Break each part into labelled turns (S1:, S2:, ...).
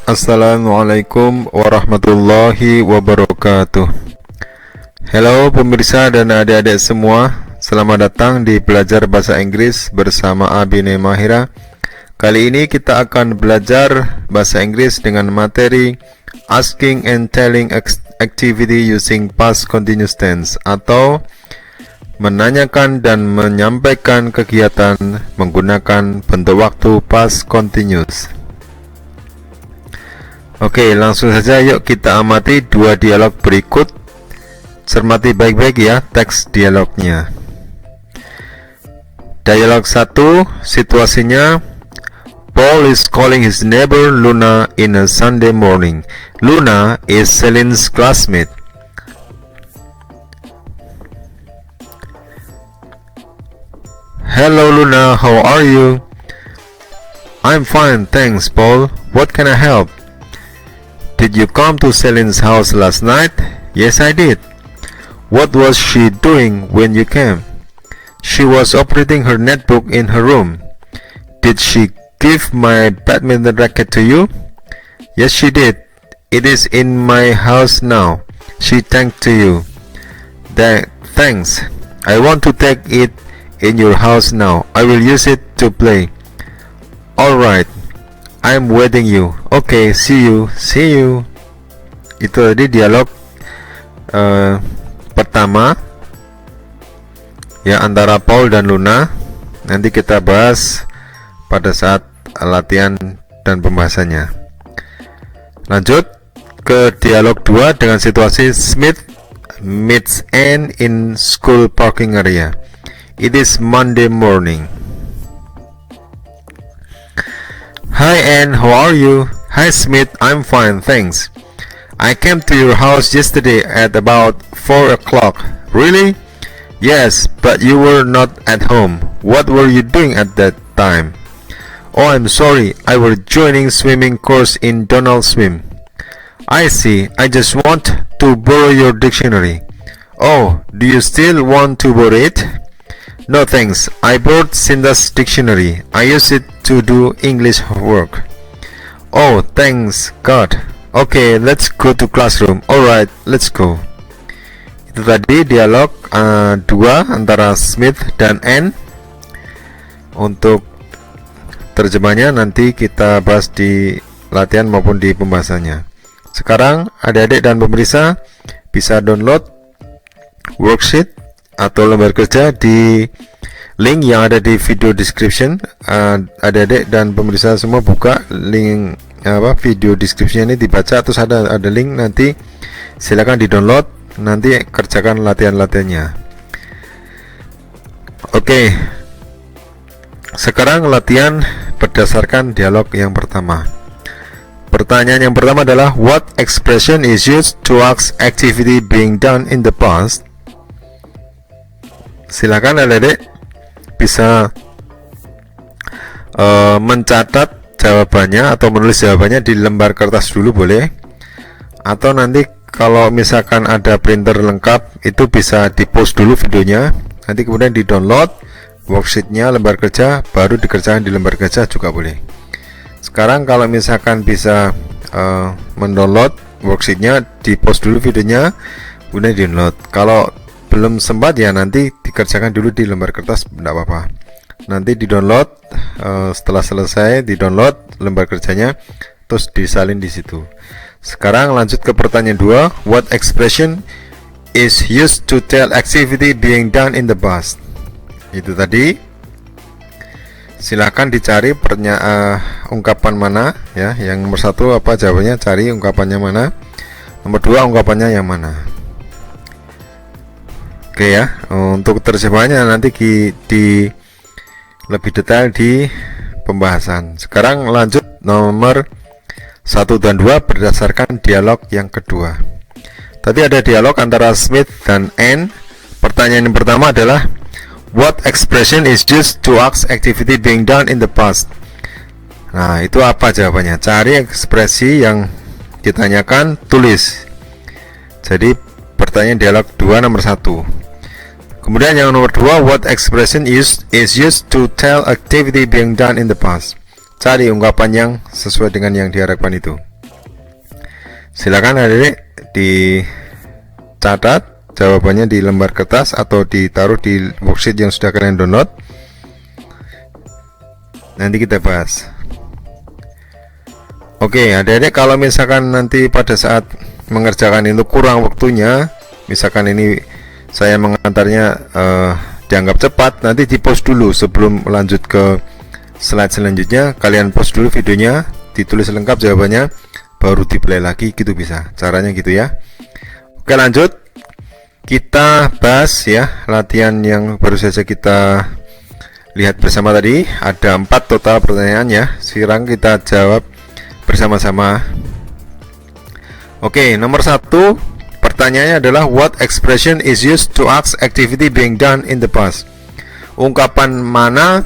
S1: Assalamualaikum warahmatullahi wabarakatuh. Halo pemirsa dan adik-adik semua, selamat datang di Belajar Bahasa Inggris bersama Abine Mahira. Kali ini kita akan belajar bahasa Inggris dengan materi Asking and Telling Activity Using Past Continuous Tense, atau menanyakan dan menyampaikan kegiatan menggunakan bentuk waktu past continuous. Oke, langsung saja yuk kita amati dua dialog berikut. Cermati baik-baik ya teks dialognya. Dialog 1, situasinya Paul is calling his neighbor Luna in a Sunday morning. Luna is Celine's classmate. Hello Luna, how are you? I'm fine, thanks Paul. What can I help? Did you come to Celine's house last night? Yes, I did. What was she doing when you came? She was operating her netbook in her room. Did she give my badminton racket to you? Yes, she did. It is in my house now. She thanked to you. Thanks. I want to take it in your house now. I will use it to play. Alright. I'm waiting you. Okay, see you. Itu tadi dialog pertama ya antara Paul dan Luna. Nanti kita bahas pada saat latihan dan pembahasannya. Lanjut ke dialog 2 dengan situasi Smith meets Anne in school parking area. It is Monday morning. Hi Anne, how are you? Hi Smith, I'm fine, thanks. I came to your house yesterday at about 4 o'clock. Really? Yes, but you were not at home. What were you doing at that time? Oh, I'm sorry, I was joining swimming course in Donald Swim. I see, I just want to borrow your dictionary. Oh, do you still want to borrow it? No thanks, I borrowed Cinda's dictionary. I use it to do English work. Oh, thanks God. Okay, let's go to classroom. Alright, let's go. Itu tadi dialog 2 antara Smith dan Anne. Untuk terjemahnya nanti kita bahas di latihan maupun di pembahasannya. Sekarang adik-adik dan pemirsa bisa download worksheet atau lembar kerja di link yang ada di video description. Adik-adik dan pemirsa semua buka link video description ini, dibaca, terus ada link, nanti silakan di download, nanti kerjakan latihan-latihannya. Oke, sekarang latihan berdasarkan dialog yang pertama. Pertanyaan yang pertama adalah what expression is used to ask activity being done in the past? Silakan adik-adik bisa mencatat jawabannya atau menulis jawabannya di lembar kertas dulu boleh, atau nanti kalau misalkan ada printer lengkap itu bisa di post dulu videonya, nanti kemudian di download worksheetnya, lembar kerja, baru dikerjakan di lembar kerja juga boleh. Sekarang kalau misalkan bisa mendownload worksheetnya, di post dulu videonya, kemudian di download. Kalau belum sempat ya nanti dikerjakan dulu di lembar kertas, tidak apa-apa. Nanti di download, setelah selesai di download lembar kerjanya, terus disalin di situ. Sekarang lanjut ke pertanyaan 2. What expression is used to tell activity being done in the past? Itu tadi. Silakan dicari ungkapan mana ya. Yang nomor 1 apa jawabannya, cari ungkapannya mana. Nomor 2 ungkapannya yang mana. Oke ya, untuk terjemahnya nanti di lebih detail di pembahasan. Sekarang lanjut nomor 1 dan 2 berdasarkan dialog yang kedua. Tadi ada dialog antara Smith dan Anne. Pertanyaan yang pertama adalah what expression is used to ask activity being done in the past? Nah, itu apa jawabannya? Cari ekspresi yang ditanyakan, tulis. Jadi pertanyaan dialog 2 nomor 1. Kemudian yang nomor 2, what expression is used to tell activity being done in the past. Cari ungkapan yang sesuai dengan yang diharapkan itu. Silakan adik-adik dicatat jawabannya di lembar kertas atau ditaruh di worksheet yang sudah kalian download. Nanti kita bahas. Oke, adik-adik, kalau misalkan nanti pada saat mengerjakan itu kurang waktunya, misalkan ini saya mengantarnya dianggap cepat, nanti di pause dulu sebelum lanjut ke slide selanjutnya. Kalian pause dulu videonya, ditulis lengkap jawabannya, baru di play lagi, gitu bisa. Caranya gitu ya. Oke, lanjut. Kita bahas ya latihan yang baru saja kita lihat bersama tadi. Ada 4 total pertanyaan ya. Sekarang kita jawab bersama-sama. Oke, nomor 1 pertanyaannya adalah what expression is used to ask activity being done in the past. Ungkapan mana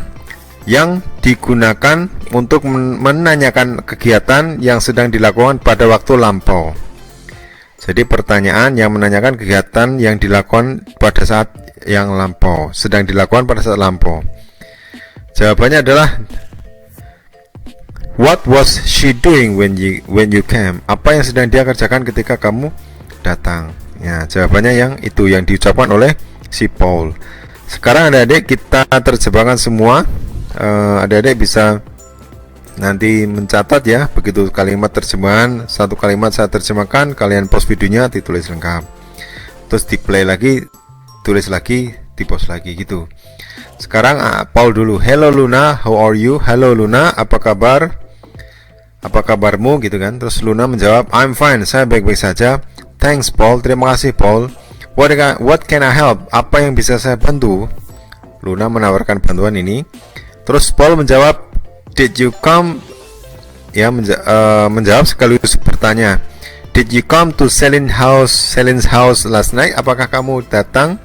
S1: yang digunakan untuk menanyakan kegiatan yang sedang dilakukan pada waktu lampau. Jadi pertanyaan yang menanyakan kegiatan yang dilakukan pada saat yang lampau, sedang dilakukan pada saat lampau. Jawabannya adalah what was she doing when you came? Apa yang sedang dia kerjakan ketika kamu datang? Ya, jawabannya yang itu yang diucapkan oleh si Paul. Sekarang adik-adik kita terjemahkan semua. Adik-adik bisa nanti mencatat ya, begitu kalimat terjemahan, satu kalimat saya terjemahkan, kalian pause videonya, ditulis lengkap, terus di play lagi, tulis lagi, di pause lagi gitu. Sekarang Paul dulu. Hello Luna, how are you? Hello Luna, apa kabar? Apa kabarmu gitu kan? Terus Luna menjawab, I'm fine, saya baik-baik saja. Thanks Paul, terima kasih Paul. What can I help? Apa yang bisa saya bantu? Luna menawarkan bantuan ini. Terus Paul menjawab, did you come? Ya, menjawab sekaligus bertanya, did you come to Celine's house last night? Apakah kamu datang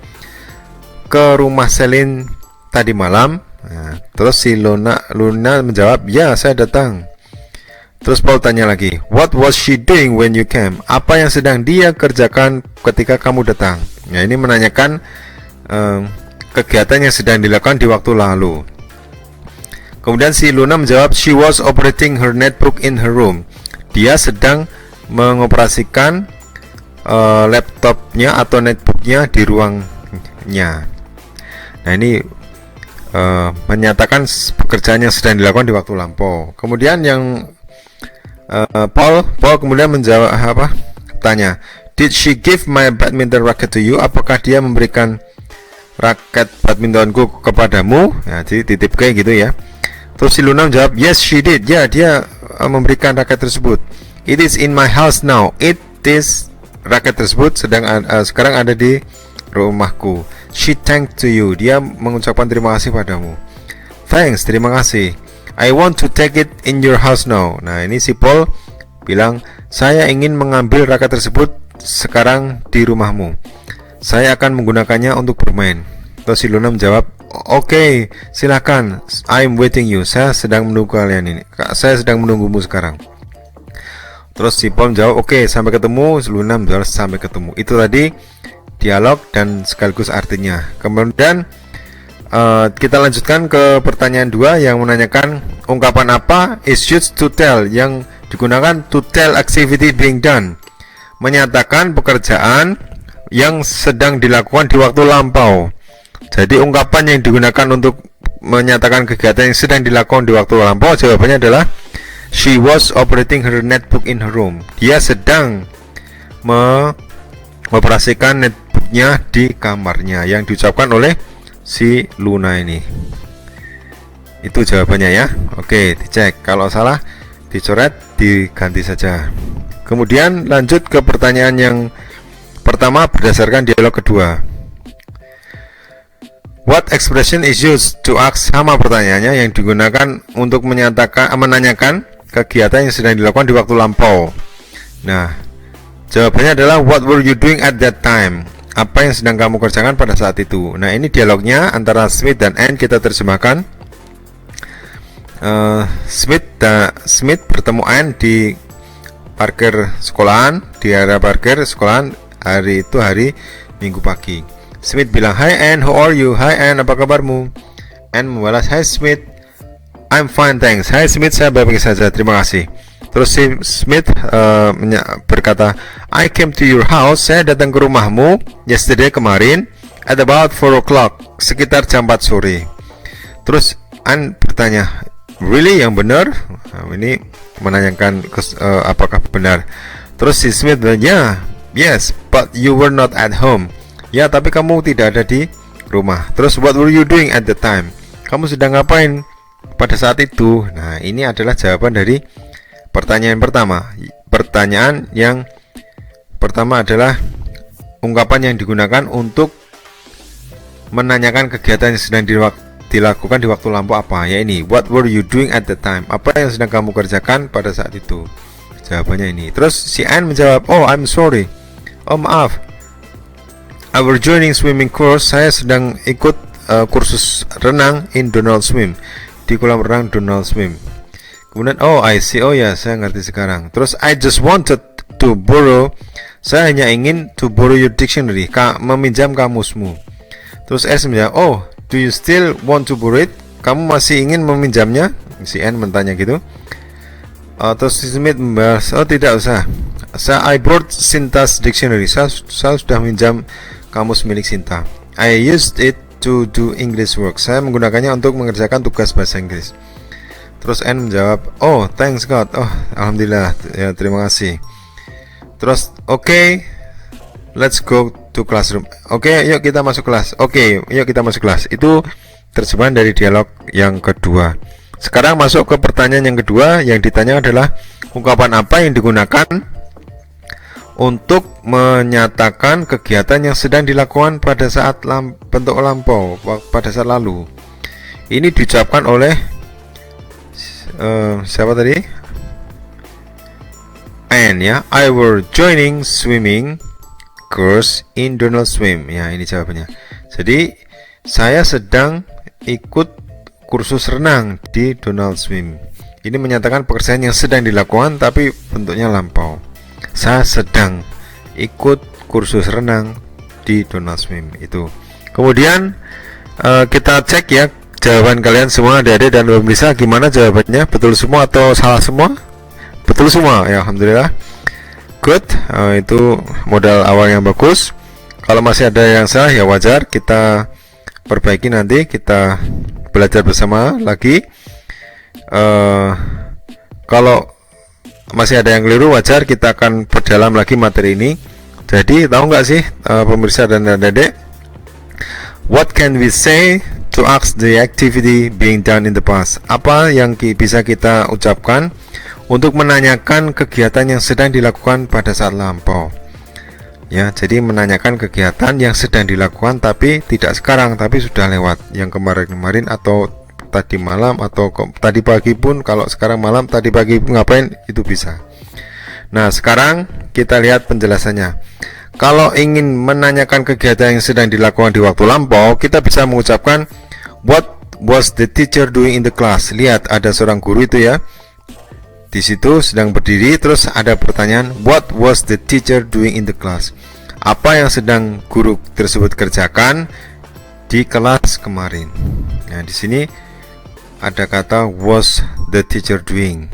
S1: ke rumah Celine tadi malam? Nah, terus si Luna menjawab, ya saya datang. Terus Paul tanya lagi, what was she doing when you came? Apa yang sedang dia kerjakan ketika kamu datang? Nah, ini menanyakan kegiatan yang sedang dilakukan di waktu lalu. Kemudian si Luna menjawab, she was operating her netbook in her room. Dia sedang mengoperasikan laptopnya atau netbooknya di ruangnya. Nah, ini menyatakan pekerjaan yang sedang dilakukan di waktu lampau. Kemudian yang Paul kemudian menjawab tanya, did she give my badminton racket to you? Apakah dia memberikan raket badmintonku kepadamu? Ya, titip kayak gitu ya. Terus si Luna menjawab, yes she did. Ya, dia memberikan raket tersebut. It is in my house now. Raket tersebut sekarang ada di rumahku. She thanked to you. Dia mengucapkan terima kasih padamu. Thanks, terima kasih. I want to take it in your house now. Nah, ini si Paul bilang, saya ingin mengambil raket tersebut sekarang di rumahmu. Saya akan menggunakannya untuk bermain. Terus si Luna menjawab, oke, silakan. I'm waiting you. Saya sedang menunggu kalian ini. Saya sedang menunggumu sekarang. Terus si Paul menjawab, oke, sampai ketemu. Luna menjawab, sampai ketemu. Itu tadi dialog dan sekaligus artinya. Kemudian kita lanjutkan ke pertanyaan 2 yang menanyakan ungkapan apa is used to tell, yang digunakan to tell activity being done, menyatakan pekerjaan yang sedang dilakukan di waktu lampau. Jadi ungkapan yang digunakan untuk menyatakan kegiatan yang sedang dilakukan di waktu lampau, jawabannya adalah she was operating her netbook in her room. Dia sedang mengoperasikan netbooknya di kamarnya, yang diucapkan oleh si Luna ini. Itu jawabannya ya. Oke, dicek. Kalau salah dicoret, diganti saja. Kemudian lanjut ke pertanyaan yang pertama berdasarkan dialog kedua. What expression is used to ask? Sama pertanyaannya, yang digunakan untuk menanyakan kegiatan yang sedang dilakukan di waktu lampau. Nah, jawabannya adalah what were you doing at that time? Apa yang sedang kamu kerjakan pada saat itu? Nah, ini dialognya antara Smith dan Anne, kita terjemahkan. Smith bertemu Anne di parkir sekolahan, di area parkir sekolahan. hari itu hari Minggu pagi. Smith bilang, "Hi Anne, how are you?" "Hi Anne, apa kabarmu?" Anne membalas, "Hi Smith, I'm fine thanks." "Hi Smith, saya baik-baik saja, terima kasih." Terus si Smith berkata, "I came to your house," saya datang ke rumahmu yesterday, kemarin, at about 4 o'clock, sekitar jam 4 sore. Terus Anne bertanya, "Really, yang benar?" Ini menanyakan apakah benar. Terus si Smith bilang, "Yes, but you were not at home." "Ya, tapi kamu tidak ada di rumah." Terus, "What were you doing at the time?" Kamu sedang ngapain pada saat itu? Nah, ini adalah jawaban dari pertanyaan pertama. Pertanyaan yang pertama adalah ungkapan yang digunakan untuk menanyakan kegiatan yang sedang dilakukan di waktu lampau apa. Ya ini, what were you doing at the time? Apa yang sedang kamu kerjakan pada saat itu? Jawabannya ini. Terus si Anne menjawab, "Oh, I'm sorry." "Oh, maaf. I was joining swimming course." Saya sedang ikut kursus renang in Donald Swim, di kolam renang Donald Swim. Kemudian, "Oh, I see." "Oh ya, saya ngerti sekarang." Terus, "I just wanted to borrow." Saya hanya ingin to borrow your dictionary, meminjam kamusmu. Terus S menjawab, "Oh, do you still want to borrow it?" Kamu masih ingin meminjamnya? Si N bertanya gitu. Terus si Smith membahas, "Oh, tidak usah. I borrowed Sinta's dictionary." Saya sudah minjam kamus milik Sinta. "I used it to do English work." Saya menggunakannya untuk mengerjakan tugas bahasa Inggris. Terus N menjawab, "Oh, thanks God." "Oh, alhamdulillah, ya, terima kasih." Terus, "Okay, let's go to classroom." "Oke, yuk kita masuk kelas." "Oke, yuk kita masuk kelas." Itu terjemahan dari dialog yang kedua. Sekarang masuk ke pertanyaan yang kedua. Yang ditanya adalah ungkapan apa yang digunakan untuk menyatakan kegiatan yang sedang dilakukan pada saat bentuk lampau, pada saat lalu. Ini diucapkan oleh siapa tadi? Anne, ya. "I were joining swimming course in Donald Swim." Ya, ini jawabannya. Jadi saya sedang ikut kursus renang di Donald Swim. Ini menyatakan pekerjaan yang sedang dilakukan tapi bentuknya lampau. Saya sedang ikut kursus renang di Donald Swim itu. Kemudian kita cek ya jawaban kalian semua, adik-adik dan pemirsa, gimana jawabannya? Betul semua atau salah semua? Betul semua ya, alhamdulillah. Good, itu modal awal yang bagus. Kalau masih ada yang salah ya wajar, kita perbaiki nanti, kita belajar bersama lagi. Kalau masih ada yang keliru wajar, kita akan perdalam lagi materi ini. Jadi tahu nggak sih pemirsa dan adik-adik, what can we say to ask the activity being done in the past? Apa yang bisa kita ucapkan untuk menanyakan kegiatan yang sedang dilakukan pada saat lampau? Ya, jadi menanyakan kegiatan yang sedang dilakukan tapi tidak sekarang, tapi sudah lewat, yang kemarin-kemarin atau tadi malam atau tadi pagi pun. Kalau sekarang malam, tadi pagi ngapain, itu bisa. Nah, sekarang kita lihat penjelasannya. Kalau ingin menanyakan kegiatan yang sedang dilakukan di waktu lampau, kita bisa mengucapkan what was the teacher doing in the class. Lihat, ada seorang guru itu ya, di situ sedang berdiri, terus ada pertanyaan, what was the teacher doing in the class? Apa yang sedang guru tersebut kerjakan di kelas kemarin? Nah, di sini ada kata was the teacher doing.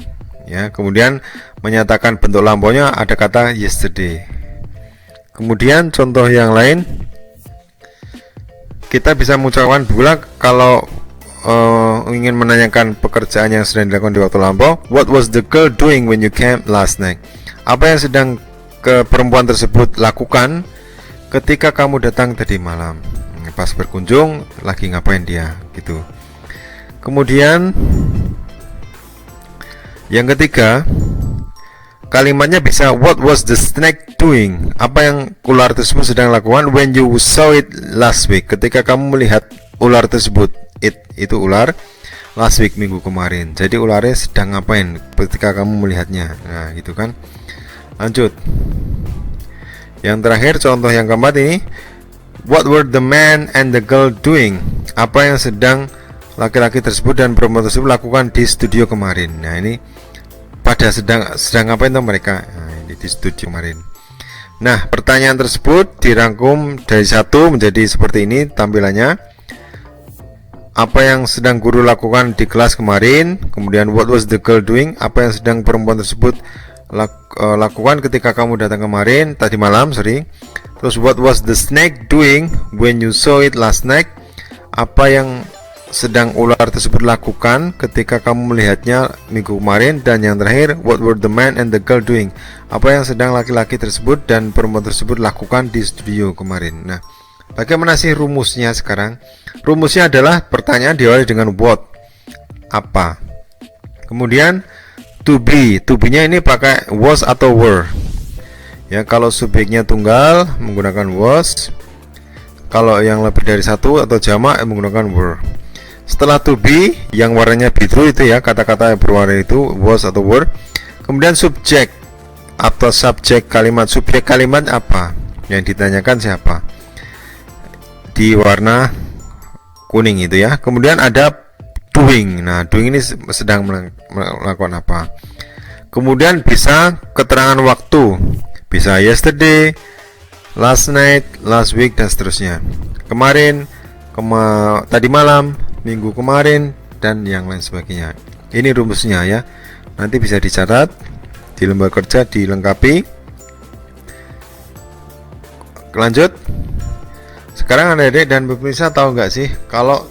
S1: Ya, kemudian menyatakan bentuk lampaunya ada kata yesterday. Kemudian contoh yang lain, kita bisa mengucapkan pula kalau ingin menanyakan pekerjaan yang sedang dilakukan di waktu lampau, what was the girl doing when you came last night? Apa yang sedang perempuan tersebut lakukan ketika kamu datang tadi malam? Pas berkunjung, lagi ngapain dia gitu. Kemudian yang ketiga, kalimatnya bisa what was the snake doing? Apa yang ular tersebut sedang lakukan when you saw it last week? Ketika kamu melihat ular tersebut. Itu ular last week, minggu kemarin. Jadi ularnya sedang ngapain ketika kamu melihatnya? Nah, gitu kan. Lanjut. Yang terakhir, contoh yang keempat ini, what were the man and the girl doing? Apa yang sedang laki-laki tersebut dan perempuan tersebut lakukan di studio kemarin? Nah, ini pada sedang ngapain tuh mereka? Nah, ini di studio kemarin. Nah, pertanyaan tersebut dirangkum dari satu menjadi seperti ini tampilannya. Apa yang sedang guru lakukan di kelas kemarin. Kemudian what was the girl doing, apa yang sedang perempuan tersebut lakukan ketika kamu datang kemarin, tadi malam, sorry. Terus what was the snake doing when you saw it last night, apa yang sedang ular tersebut lakukan ketika kamu melihatnya minggu kemarin. Dan yang terakhir, what were the man and the girl doing, apa yang sedang laki-laki tersebut dan perempuan tersebut lakukan di studio kemarin. Nah, bagaimana sih rumusnya sekarang? Rumusnya adalah pertanyaan diawali dengan what, apa. Kemudian to be, to be-nya ini pakai was atau were. Ya, kalau subjeknya tunggal menggunakan was. Kalau yang lebih dari satu atau jamak menggunakan were. Setelah to be yang warnanya biru itu ya, kata-kata yang berwarna itu was atau were. Kemudian subjek atau subjek kalimat. Subjek kalimat apa? Yang ditanyakan siapa? Di warna kuning itu ya. Kemudian ada doing. Nah, doing ini sedang melakukan apa? Kemudian bisa keterangan waktu. Bisa yesterday, last night, last week, dan seterusnya. Kemarin, tadi malam, minggu kemarin, dan yang lain sebagainya. Ini rumusnya ya. Nanti bisa dicatat di lembar kerja, dilengkapi. Lanjut. Sekarang adik-adik dan pemirsa tahu nggak sih kalau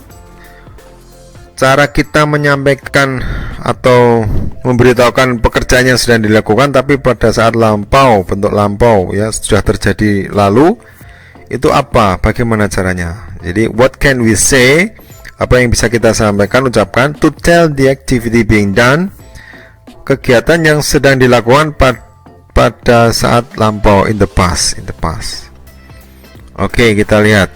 S1: cara kita menyampaikan atau memberitahukan pekerjaan yang sedang dilakukan tapi pada saat lampau, bentuk lampau ya, sudah terjadi lalu, itu apa? Bagaimana caranya? Jadi what can we say? Apa yang bisa kita sampaikan, ucapkan to tell the activity being done, kegiatan yang sedang dilakukan pada saat lampau, in the past. Oke, kita lihat.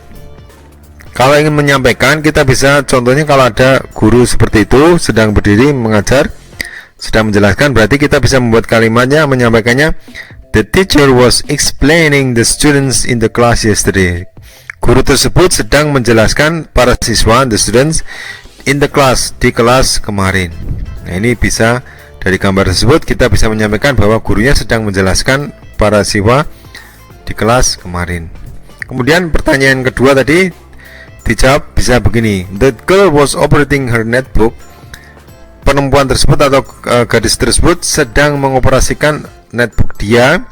S1: Kalau ingin menyampaikan, kita bisa contohnya kalau ada guru seperti itu sedang berdiri mengajar, sedang menjelaskan, berarti kita bisa membuat kalimatnya, menyampaikannya. The teacher was explaining the students in the class yesterday. Guru tersebut sedang menjelaskan para siswa, the students, in the class, di kelas kemarin. Nah, ini bisa dari gambar tersebut kita bisa menyampaikan bahwa gurunya sedang menjelaskan para siswa di kelas kemarin. Kemudian pertanyaan kedua tadi dijawab bisa begini. The girl was operating her netbook. Perempuan tersebut atau gadis tersebut sedang mengoperasikan netbook dia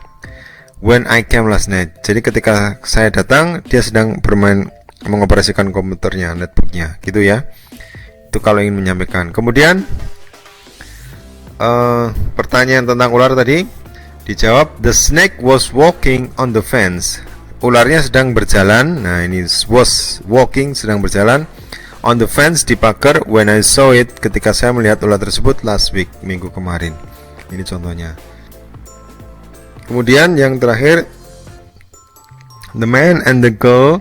S1: when I came last night. Jadi ketika saya datang, dia sedang mengoperasikan komputernya, netbooknya, gitu ya. Itu kalau ingin menyampaikan. Kemudian pertanyaan tentang ular tadi dijawab. The snake was walking on the fence. Ularnya sedang berjalan. Nah, ini was walking, sedang berjalan on the fence, di pagar, when I saw it, ketika saya melihat ular tersebut last week, minggu kemarin. Ini contohnya. Kemudian yang terakhir, the man and the girl,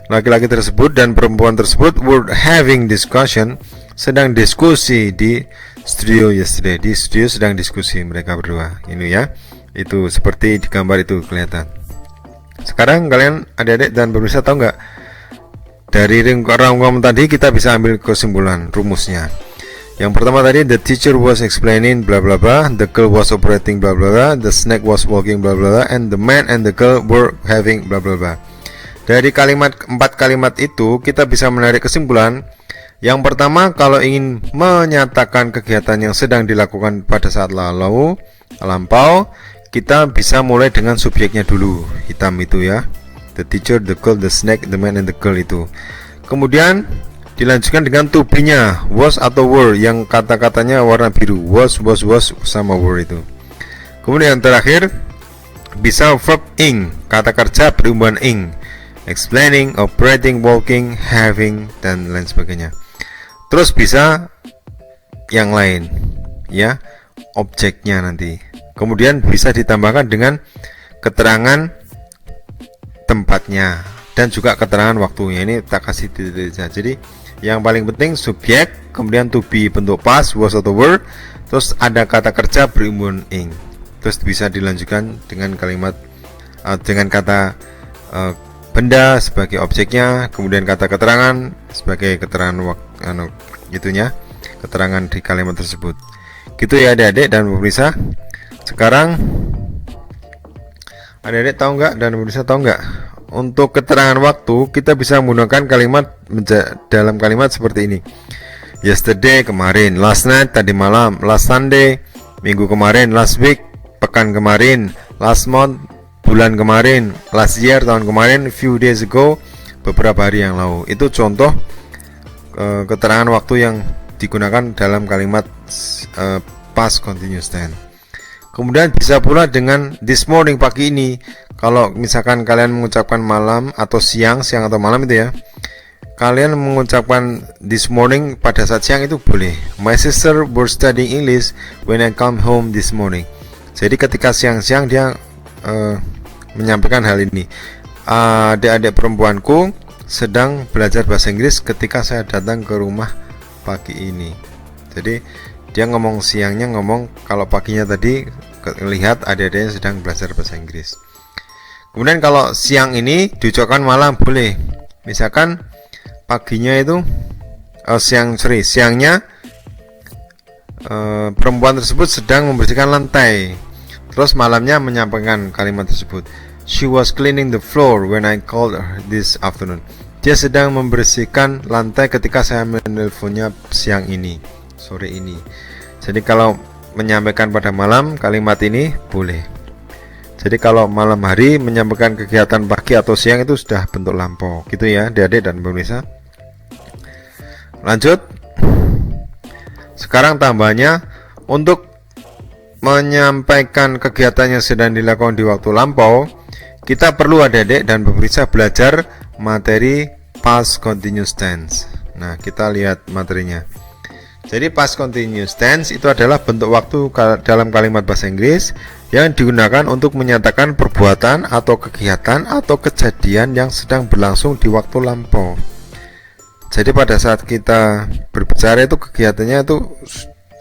S1: laki-laki tersebut dan perempuan tersebut were having discussion, sedang diskusi di studio yesterday. Di studio sedang diskusi mereka berdua. Ini ya. Itu seperti di gambar itu kelihatan. Sekarang kalian adik-adik dan pemirsa tahu nggak, dari rangkuman tadi kita bisa ambil kesimpulan rumusnya. Yang pertama tadi, the teacher was explaining bla bla bla, the girl was operating bla bla bla, the snake was walking bla bla bla, and the man and the girl were having bla bla bla. Dari empat kalimat itu kita bisa menarik kesimpulan. Yang pertama, kalau ingin menyatakan kegiatan yang sedang dilakukan pada saat lampau, kita bisa mulai dengan subjeknya dulu, hitam itu ya, the teacher, the girl, the snake, the man, and the girl itu. Kemudian dilanjutkan dengan to be-nya, was atau were, yang kata-katanya warna biru, was sama were itu. Kemudian yang terakhir bisa verb ing, kata kerja berhubungan ing, explaining, operating, walking, having, dan lain sebagainya. Terus bisa yang lain ya, objeknya nanti. Kemudian bisa ditambahkan dengan keterangan tempatnya dan juga keterangan waktunya. Ini tak kasih titik saja. Jadi yang paling penting subjek, kemudian to be bentuk past, was atau were, terus ada kata kerja berhubungan ing. Terus bisa dilanjutkan dengan kalimat dengan kata benda sebagai objeknya, kemudian kata keterangan sebagai keterangan itunya, keterangan di kalimat tersebut. Gitu ya adik-adik dan pemirsa. Sekarang Adik-adik tahu nggak dan pemirsa tahu nggak? Untuk keterangan waktu kita bisa menggunakan kalimat dalam kalimat seperti ini. Yesterday kemarin, last night tadi malam, last Sunday minggu kemarin, last week pekan kemarin, last month bulan kemarin, last year tahun kemarin, few days ago beberapa hari yang lalu. Itu contoh keterangan waktu yang digunakan dalam kalimat past continuous tense. Kemudian bisa pula dengan this morning, pagi ini. Kalau misalkan kalian mengucapkan malam atau siang atau malam itu ya, kalian mengucapkan this morning pada saat siang itu boleh. My sister was studying English when I come home this morning. Jadi ketika siang-siang dia menyampaikan hal ini. Adik-adik perempuanku sedang belajar bahasa Inggris ketika saya datang ke rumah pagi ini. Jadi dia ngomong siangnya, ngomong kalau paginya tadi lihat adik-adiknya sedang belajar bahasa Inggris. Kemudian kalau siang ini diucapkan malam boleh. Misalkan paginya itu siangnya perempuan tersebut sedang membersihkan lantai. Terus malamnya menyampaikan kalimat tersebut. She was cleaning the floor when I called her this afternoon. Dia sedang membersihkan lantai ketika saya menelponnya sore ini. Jadi kalau menyampaikan pada malam kalimat ini boleh. Jadi kalau malam hari menyampaikan kegiatan pagi atau siang itu sudah bentuk lampau gitu ya adik-adik dan pemirsa. Lanjut. Sekarang tambahnya untuk menyampaikan kegiatan yang sedang dilakukan di waktu lampau, kita perlu adik-adik dan pemirsa belajar materi past continuous tense. Nah, kita lihat materinya. Jadi past continuous tense itu adalah bentuk waktu dalam kalimat bahasa Inggris yang digunakan untuk menyatakan perbuatan atau kegiatan atau kejadian yang sedang berlangsung di waktu lampau. Jadi pada saat kita berbicara itu kegiatannya itu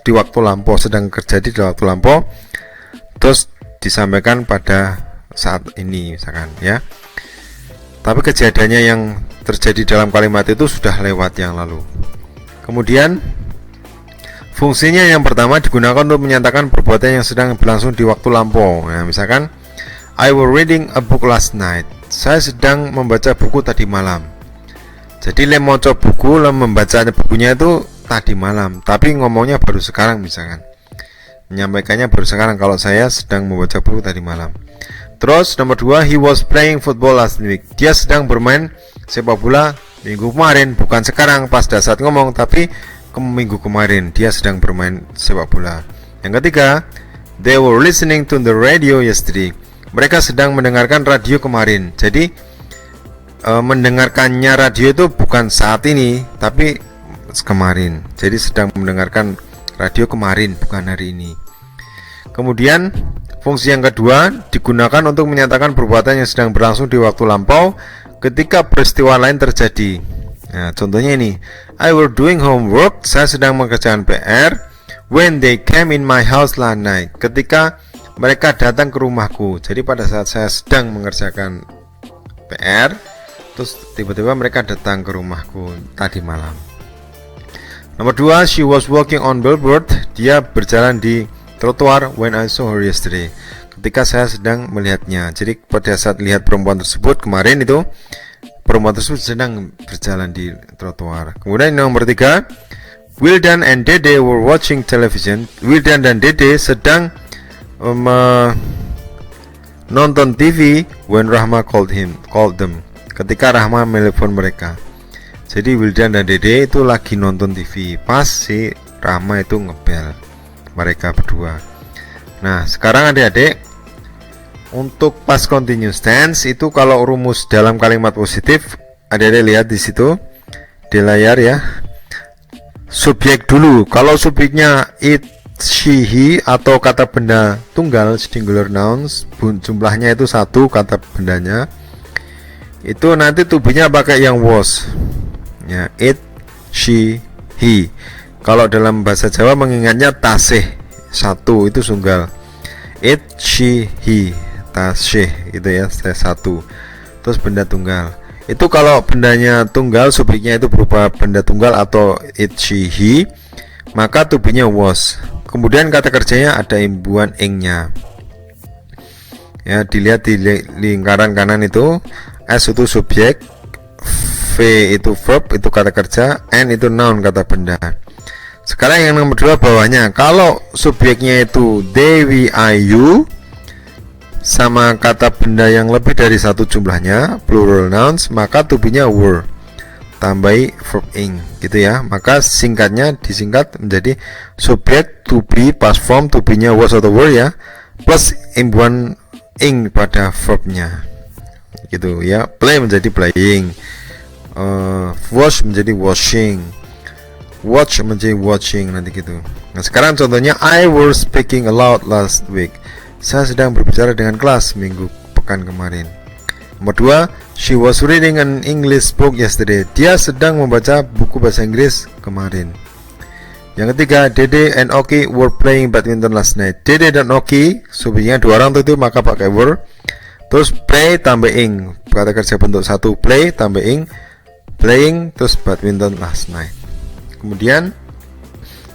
S1: di waktu lampau, sedang terjadi di waktu lampau, terus disampaikan pada saat ini misalkan ya. Tapi kejadiannya yang terjadi dalam kalimat itu sudah lewat yang lalu. Kemudian fungsinya yang pertama digunakan untuk menyatakan perbuatan yang sedang berlangsung di waktu lampau. Nah, misalkan I was reading a book last night. Saya sedang membaca buku tadi malam. Jadi lemoco buku, membaca bukunya itu tadi malam, tapi ngomongnya baru sekarang misalkan. Menyampaikannya baru sekarang kalau saya sedang membaca buku tadi malam. Terus nomor 2, he was playing football last week. Dia sedang bermain sepak bola minggu kemarin, bukan sekarang pas saat ngomong, tapi minggu kemarin dia sedang bermain sepak bola. Yang ketiga, they were listening to the radio yesterday. Mereka sedang mendengarkan radio kemarin. Jadi mendengarkannya radio itu bukan saat ini, tapi kemarin. Jadi sedang mendengarkan radio kemarin, bukan hari ini. Kemudian fungsi yang kedua digunakan untuk menyatakan perbuatan yang sedang berlangsung di waktu lampau ketika peristiwa lain terjadi. Nah, contohnya ini, I was doing homework, saya sedang mengerjakan PR when they came in my house last night, ketika mereka datang ke rumahku. Jadi pada saat saya sedang mengerjakan PR, terus tiba-tiba mereka datang ke rumahku tadi malam. Nomor 2, she was walking on billboard, dia berjalan di trotoar when I saw her yesterday, ketika saya sedang melihatnya. Jadi pada saat lihat perempuan tersebut kemarin itu, perempuan tersebut sedang berjalan di trotoar. Kemudian nomor 3, Wildan and Dede were watching television. Wildan dan Dede sedang nonton TV when Rahma called them, ketika Rahma menelepon mereka. Jadi Wildan dan Dede itu lagi nonton TV pas si Rahma itu ngebel, mereka berdua. Nah, sekarang adik-adik, untuk past continuous tense itu kalau rumus dalam kalimat positif, adik-adik lihat di situ di layar ya. Subjek dulu. Kalau subjeknya it, she, he atau kata benda tunggal singular nouns, jumlahnya itu 1 kata bendanya. Itu nanti to be-nya pakai yang was. Ya, it, she, he. Kalau dalam bahasa Jawa mengingatnya tasih 1 itu tunggal. It, she, he. Tasih itu ya, 1. Terus benda tunggal. Itu kalau bendanya tunggal, subjeknya itu berupa benda tunggal atau it, she, he, maka to be-nya was. Kemudian kata kerjanya ada imbuhan ing-nya. Ya, dilihat di lingkaran kanan itu, S itu subjek, V itu verb, itu kata kerja, N itu noun, kata benda. Sekarang yang nomor 2 bawahnya, kalau subjeknya itu Dewi Ayu sama kata benda yang lebih dari satu jumlahnya, plural nouns, maka to be-nya were, tambahi verb ing, gitu ya. Maka singkatnya disingkat menjadi subjek to be past form, to be-nya was atau were ya, plus imbuhan ing pada verbnya, gitu ya. Play menjadi playing, wash menjadi washing, watch menjadi watching, nanti gitu. Nah sekarang contohnya, I was speaking aloud last week. Saya sedang berbicara dengan kelas minggu pekan kemarin. Nomor 2, she was reading an English book yesterday. Dia sedang membaca buku bahasa Inggris kemarin. Yang ketiga, Dede and Oki were playing badminton last night. Dede dan Oki, subjeknya 2 orang itu, maka pakai were. Terus play tambah ing, kata kerja bentuk 1, play tambah ing, playing, terus badminton last night. Kemudian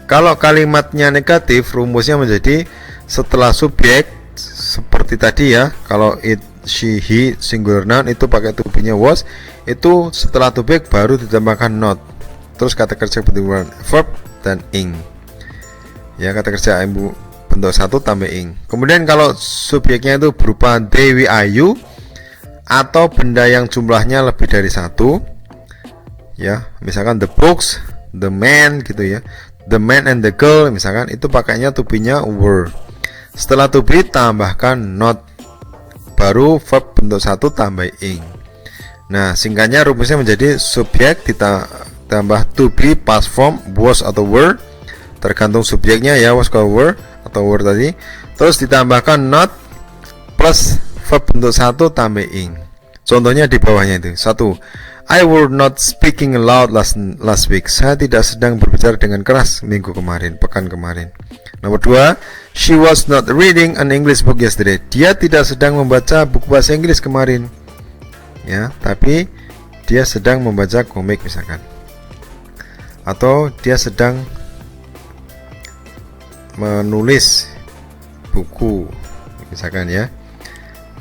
S1: kalau kalimatnya negatif, rumusnya menjadi setelah subjek seperti tadi ya. Kalau it, she, he, singular noun itu pakai to be-nya was, itu setelah to be baru ditambahkan not, terus kata kerja bentuk verb dan ing ya, kata kerja bentuk 1 tambah ing. Kemudian kalau subjeknya itu berupa Dewi Ayu atau benda yang jumlahnya lebih dari 1 ya, misalkan the books, the man gitu ya, the man and the girl misalkan, itu pakainya to be-nya were. Setelah to be tambahkan not, baru verb bentuk 1 tambah ing. Nah singkatnya rumusnya menjadi subjek ditambah to be past form was atau were, tergantung subjeknya ya, was atau were tadi, terus ditambahkan not plus verb bentuk 1 tambah ing. Contohnya di bawahnya itu. 1, I were not speaking aloud last week. Saya tidak sedang berbicara dengan keras minggu kemarin, pekan kemarin. Nomor 2, she was not reading an English book yesterday. Dia tidak sedang membaca buku bahasa Inggris kemarin ya, tapi dia sedang membaca komik misalkan, atau dia sedang menulis buku misalkan ya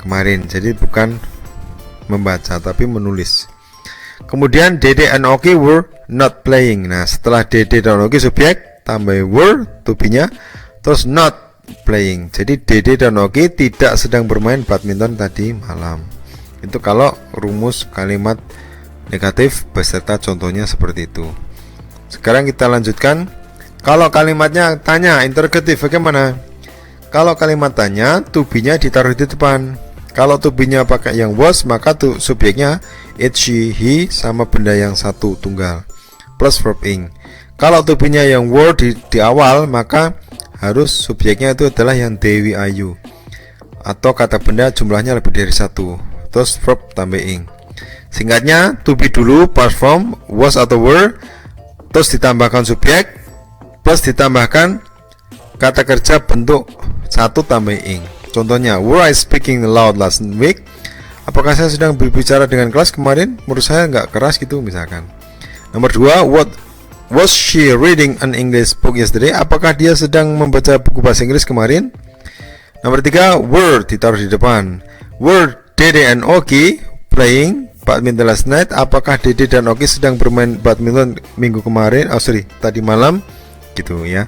S1: kemarin. Jadi bukan membaca tapi menulis. Kemudian Dede and Oki were not playing. Nah setelah Dede dan Oki subjek tambah were to be-nya, terus not playing. Jadi Dede dan Oki tidak sedang bermain badminton tadi malam. Itu kalau rumus kalimat negatif beserta contohnya seperti itu. Sekarang kita lanjutkan. Kalau kalimatnya tanya, interrogatif, bagaimana? Kalau kalimat tanya, to be-nya ditaruh di depan. Kalau to be-nya pakai yang was, maka subjeknya it, she, he sama benda yang 1 tunggal plus verb ing. Kalau to be-nya yang were di awal, maka harus subjeknya itu adalah yang Dewi Ayu atau kata benda jumlahnya lebih dari 1, terus verb tambah ing. Singkatnya, to be dulu past form was atau were, terus ditambahkan subjek plus ditambahkan kata kerja bentuk 1 tambah ing. Contohnya, were I speaking loud last week? Apakah saya sedang berbicara dengan keras kemarin? Menurut saya nggak keras gitu misalkan. Nomor 2, what was she reading an English book yesterday? Apakah dia sedang membaca buku bahasa Inggris kemarin? Nomor 3, were ditaruh di depan. Were Dede and Oki playing badminton last night? Apakah Dede dan Oki sedang bermain badminton minggu kemarin? Tadi malam gitu ya.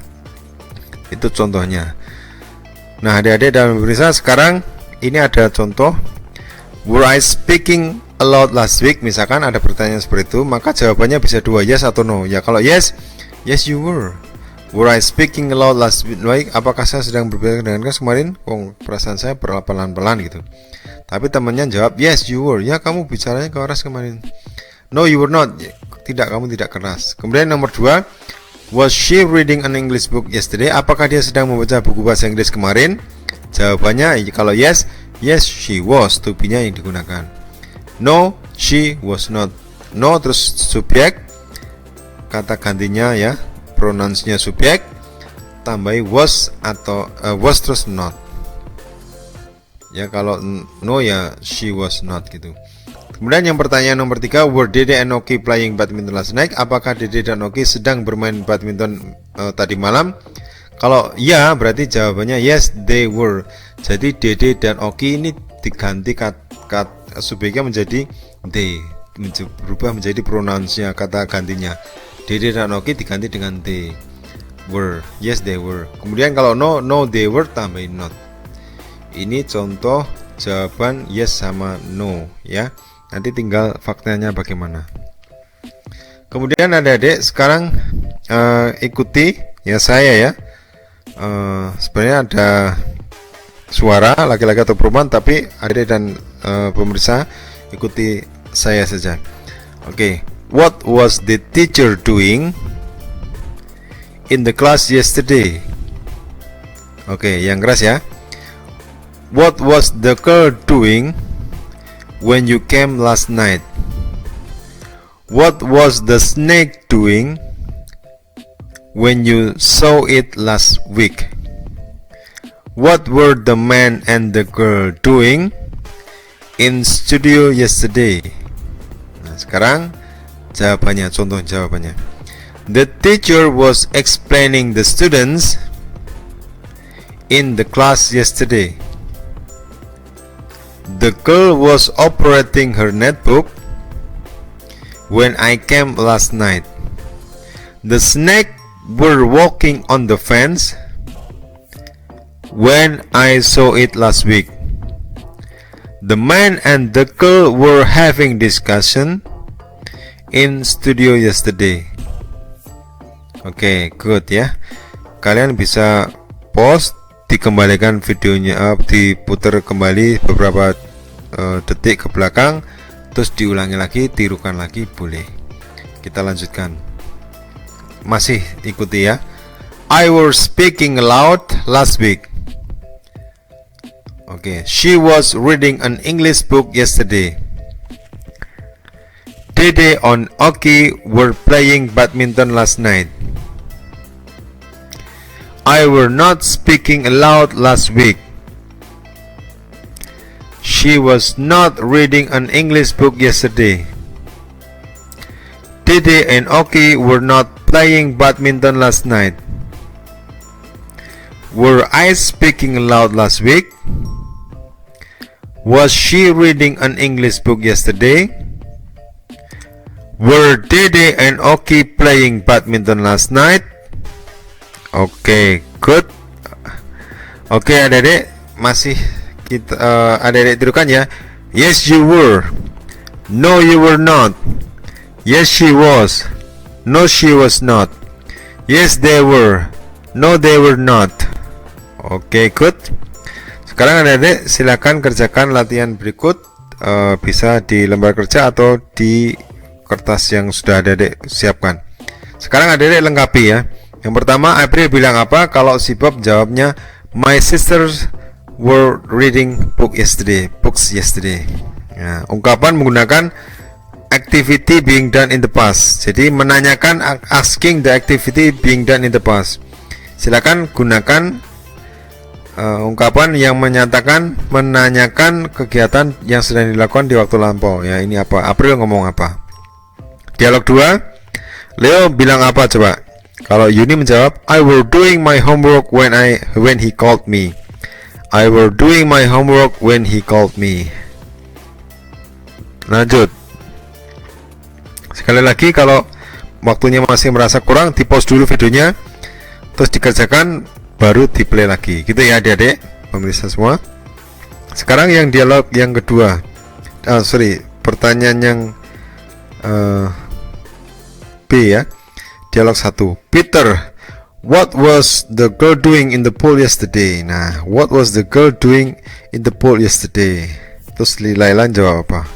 S1: Itu contohnya. Nah adik-adik dalam pemirsa, sekarang ini ada contoh. Were I speaking aloud last week? Misalkan ada pertanyaan seperti itu, maka jawabannya bisa 2, yes atau no. Ya kalau yes, yes you were. Were I speaking aloud last week? Apakah saya sedang berbicara dengan keras kemarin? Perasaan saya pelan-pelan gitu. Tapi temannya jawab, yes you were. Ya kamu bicaranya keras kemarin. No you were not. Tidak, kamu tidak keras. Kemudian nomor 2, was she reading an English book yesterday? Apakah dia sedang membaca buku bahasa Inggris kemarin? Jawabannya kalau yes, yes she was, to be-nya yang digunakan. No, she was not. No terus subjek, kata gantinya ya, pronounsnya subjek, tambahi was atau was terus not. Ya kalau no ya she was not gitu. Kemudian yang pertanyaan nomor 3, were Dede and Oki playing badminton last night? Apakah Dede dan Oki sedang bermain badminton tadi malam? Kalau ya berarti jawabannya yes they were. Jadi Dede dan Oki ini diganti subjeknya menjadi they, berubah menjadi pronounsnya, kata gantinya. Dede dan Oki diganti dengan they were. Yes they were. Kemudian kalau no they were tambahin not. Ini contoh jawaban yes sama no ya. Nanti tinggal faktanya bagaimana. Kemudian adik-adik sekarang ikuti ya saya ya. Sebenarnya ada suara laki-laki atau perempuan, tapi adik dan pemirsa ikuti saya saja. Oke. What was the teacher doing in the class yesterday? Oke, yang keras ya. What was the girl doing when you came last night? What was the snake doing when you saw it last week? What were the man and the girl doing in studio yesterday? Nah, sekarang jawabannya, contoh jawabannya. The teacher was explaining the students in the class yesterday. The girl was operating her netbook when I came last night. The snake were walking on the fence when I saw it last week. The man and the girl were having discussion in studio yesterday. Oke, good ya. Kalian bisa pause, dikembalikan videonya, diputar kembali beberapa detik ke belakang, terus diulangi lagi, tirukan lagi, boleh. Kita lanjutkan. Masih ikuti ya. I was speaking aloud last week. Oke, she was reading an English book yesterday. Dede and Oki were playing badminton last night. I were not speaking aloud last week. She was not reading an English book yesterday. Dede and Oki were not playing badminton last night. Were I speaking aloud last week? Was she reading an English book yesterday? Were Dede and Oki playing badminton last night? Oke, good. Oke, adik-adik, masih kita adik-adik tirukan ya. Yes, you were. No, you were not. Yes, she was. No, she was not. Yes, they were. No, they were not. Oke, good. Sekarang adik-adik silakan kerjakan latihan berikut, bisa di lembar kerja atau di kertas yang sudah adik-adik siapkan. Sekarang adik-adik lengkapi ya. Yang pertama, April bilang apa? Kalau si Bob jawabnya, my sisters were reading books yesterday. Nah, ungkapan menggunakan activity being done in the past. Jadi menanyakan, asking the activity being done in the past. Silakan gunakan ungkapan yang menanyakan kegiatan yang sedang dilakukan di waktu lampau. Ya, ini apa? April ngomong apa? Dialog 2, Leo bilang apa coba? Kalau Yuni menjawab, I were doing my homework when he called me. I were doing my homework when he called me. Lanjut. Sekali lagi, kalau waktunya masih merasa kurang, di pause dulu videonya, terus dikerjakan, baru di play lagi. Gitu ya adik-adik, pemirsa semua. Sekarang yang dialog yang kedua. Pertanyaan yang B ya. Dialog 1. Peter, what was the girl doing in the pool yesterday? Nah, what was the girl doing in the pool yesterday? Terus Lailan jawab apa?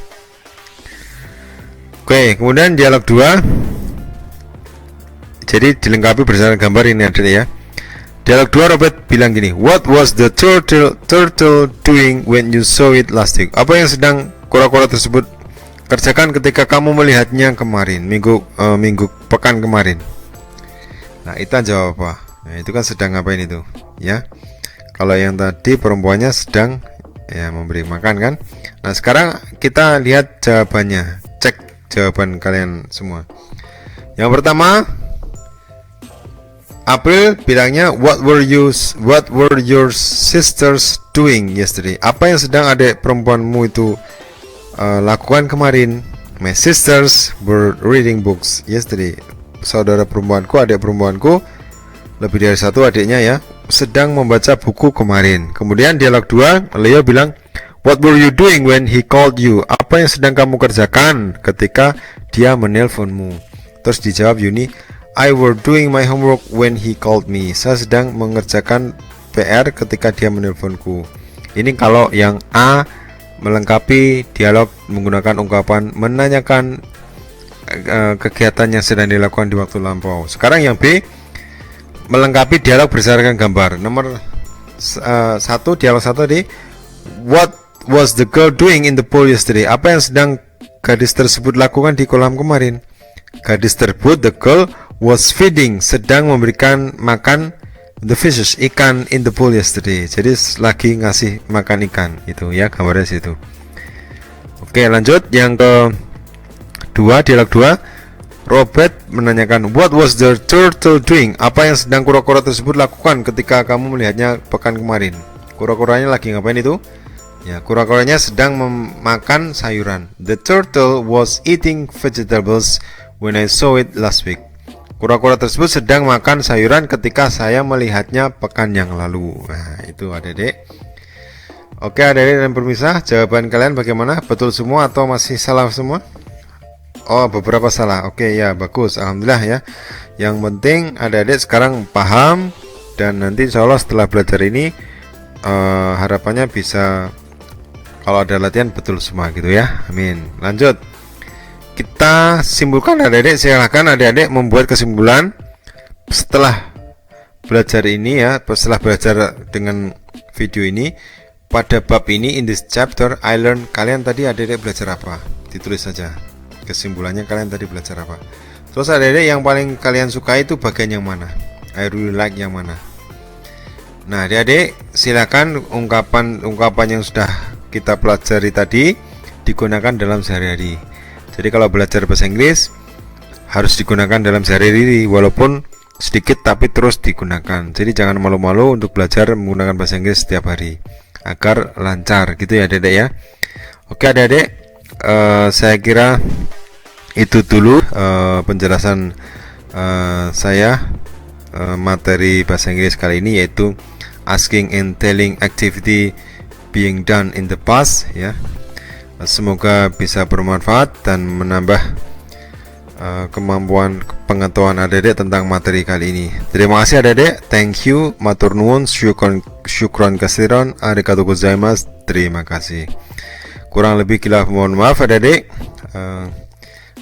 S1: Oke, kemudian dialog 2. Jadi dilengkapi berdasarkan gambar ini adik ya. Dialog 2, Robert bilang gini, what was the turtle doing when you saw it last week? Apa yang sedang kura-kura tersebut kerjakan ketika kamu melihatnya kemarin, minggu pekan kemarin? Nah, itu jawab apa? Nah, itu kan sedang ngapain itu ya. Kalau yang tadi perempuannya sedang ya memberi makan kan. Nah, sekarang kita lihat jawabannya. Cek jawaban kalian semua. Yang pertama, April bilangnya what were your sisters doing yesterday? Apa yang sedang adik perempuanmu itu lakukan kemarin? My sisters were reading books yesterday. Saudara perempuanku, adik perempuanku, lebih dari satu adiknya ya, sedang membaca buku kemarin. Kemudian dialog 2, Leo bilang, what were you doing when he called you? Apa yang sedang kamu kerjakan ketika dia menelponmu? Terus dijawab Yuni, I were doing my homework when he called me. Saya sedang mengerjakan PR ketika dia menelponku. Ini kalau yang A melengkapi dialog menggunakan ungkapan menanyakan kegiatan yang sedang dilakukan di waktu lampau. Sekarang yang B melengkapi dialog berdasarkan gambar. Nomor 1, dialog 1 tadi, what was the girl doing in the pool yesterday? Apa yang sedang gadis tersebut lakukan di kolam kemarin? Gadis tersebut, the girl was feeding, sedang memberikan makan the fishes, ikan in the pool yesterday. Jadi lagi ngasih makan ikan, itu ya gambarnya situ. Oke, lanjut yang kedua, dialog 2. Robert menanyakan, what was the turtle doing? Apa yang sedang kura-kura tersebut lakukan ketika kamu melihatnya pekan kemarin? Kura-kuranya lagi ngapain itu? Ya, kura-kuranya sedang memakan sayuran. The turtle was eating vegetables when I saw it last week. Kura-kura tersebut sedang makan sayuran ketika saya melihatnya pekan yang lalu. Nah, itu adik-adik. Oke, adik-adik dan pemirsa, jawaban kalian bagaimana? Betul semua atau masih salah semua? Oh, beberapa salah. Oke, ya, bagus. Alhamdulillah ya. Yang penting adik-adik sekarang paham, dan nanti insya Allah setelah belajar ini harapannya bisa, kalau ada latihan betul semua gitu ya. Amin. Lanjut. Kita simpulkan adik-adik, silahkan adik-adik membuat kesimpulan setelah belajar ini ya, setelah belajar dengan video ini. Pada bab ini, in this chapter I learned, kalian tadi adik-adik belajar apa? Ditulis saja kesimpulannya, kalian tadi belajar apa. Terus adik-adik yang paling kalian suka itu bagian yang mana? I really like yang mana? Nah adik-adik, silakan ungkapan yang sudah kita pelajari tadi digunakan dalam sehari-hari. Jadi kalau belajar bahasa Inggris harus digunakan dalam sehari-hari, walaupun sedikit tapi terus digunakan. Jadi jangan malu-malu untuk belajar menggunakan bahasa Inggris setiap hari agar lancar gitu ya adik-adik ya. Oke adik-adik, saya kira itu dulu penjelasan saya materi bahasa Inggris kali ini, yaitu asking and telling activity being done in the past ya. Semoga bisa bermanfaat dan menambah kemampuan pengetahuan adik-adik tentang materi kali ini. Terima kasih adik-adik. Thank you. Matur nuwun. Syukron kasiron. Arigatou gozaimasu. Terima kasih. Kurang lebih khilaf mohon maaf adik-adik.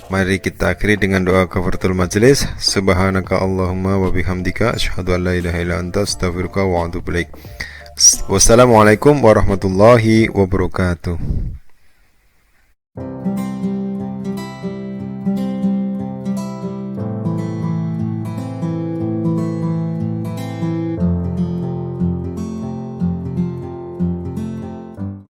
S1: Mari kita akhiri dengan doa kafaratul majelis. Subhanaka Allahumma wa bihamdika asyhadu an la ilaha illa anta astaghfiruka wa atubu ilaik. Wassalamualaikum warahmatullahi wabarakatuh.